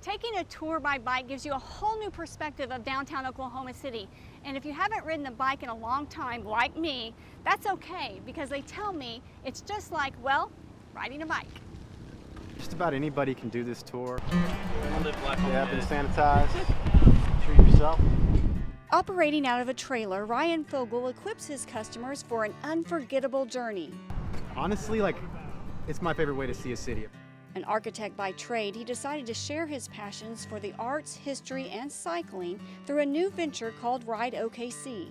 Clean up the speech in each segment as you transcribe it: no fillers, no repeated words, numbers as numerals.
Taking a tour by bike gives you a whole new perspective of downtown Oklahoma City. And if you haven't ridden a bike in a long time, like me, that's okay, because they tell me it's just like, well, riding a bike. Just about anybody can do this tour. Yeah, been sanitized. Treat yourself. Operating out of a trailer, Ryan Fogle equips his customers for an unforgettable journey. Honestly, it's my favorite way to see a city. An architect by trade, he decided to share his passions for the arts, history, and cycling through a new venture called Ride OKC.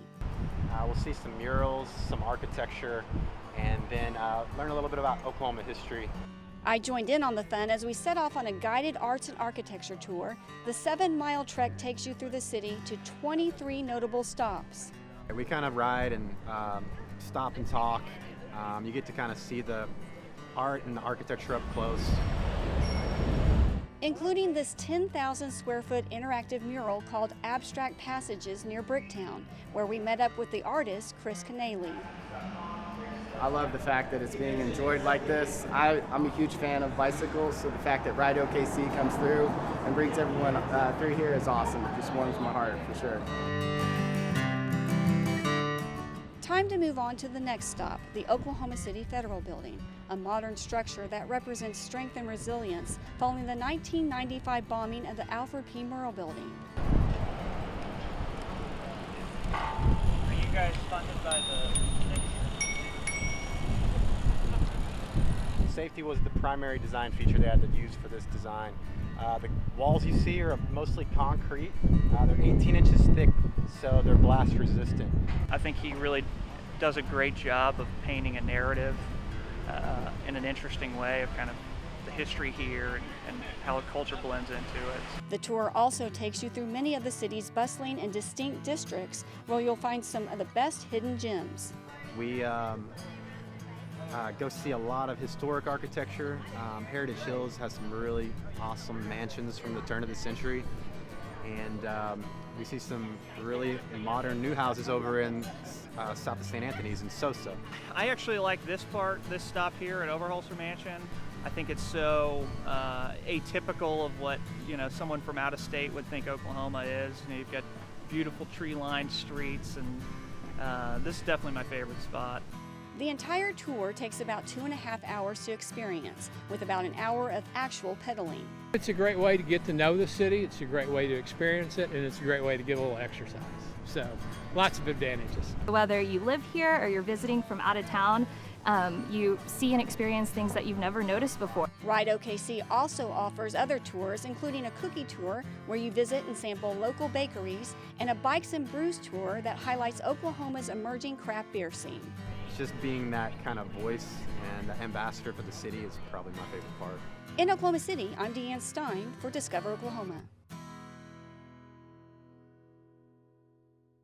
We'll see some murals, some architecture, and then learn a little bit about Oklahoma history. I joined in on the fun as we set off on a guided arts and architecture tour. The 7-mile trek takes you through the city to 23 notable stops. We kind of ride and stop and talk. You get to kind of see the art and the architecture up close. Including this 10,000 square foot interactive mural called Abstract Passages near Bricktown, where we met up with the artist, Kris Kanaly. I love the fact that it's being enjoyed like this. I'm a huge fan of bicycles, so the fact that Ride OKC comes through and brings everyone through here is awesome. It just warms my heart, for sure. Time to move on to the next stop, the Oklahoma City Federal Building, a modern structure that represents strength and resilience following the 1995 bombing of the Alfred P. Murrah Building. Are you guys funded by the... Safety was the primary design feature they had to use for this design. The walls you see are mostly concrete. They're 18 inches thick, so they're blast resistant. I think he really does a great job of painting a narrative in an interesting way of kind of the history here and how a culture blends into it. The tour also takes you through many of the city's bustling and distinct districts, where you'll find some of the best hidden gems. We go see a lot of historic architecture. Heritage Hills has some really awesome mansions from the turn of the century. And we see some really modern new houses over in south of St. Anthony's in Sosa. I actually like this part, this stop here at Overholser Mansion. I think it's so atypical of what someone from out of state would think Oklahoma is. You've got beautiful tree-lined streets, and this is definitely my favorite spot. The entire tour takes about 2.5 hours to experience, with about an hour of actual pedaling. It's a great way to get to know the city, it's a great way to experience it, and it's a great way to get a little exercise. So, lots of advantages. Whether you live here or you're visiting from out of town, you see and experience things that you've never noticed before. Ride OKC also offers other tours, including a cookie tour where you visit and sample local bakeries, and a bikes and brews tour that highlights Oklahoma's emerging craft beer scene. Just being that kind of voice and ambassador for the city is probably my favorite part. In Oklahoma City, I'm Deanne Stein for Discover Oklahoma.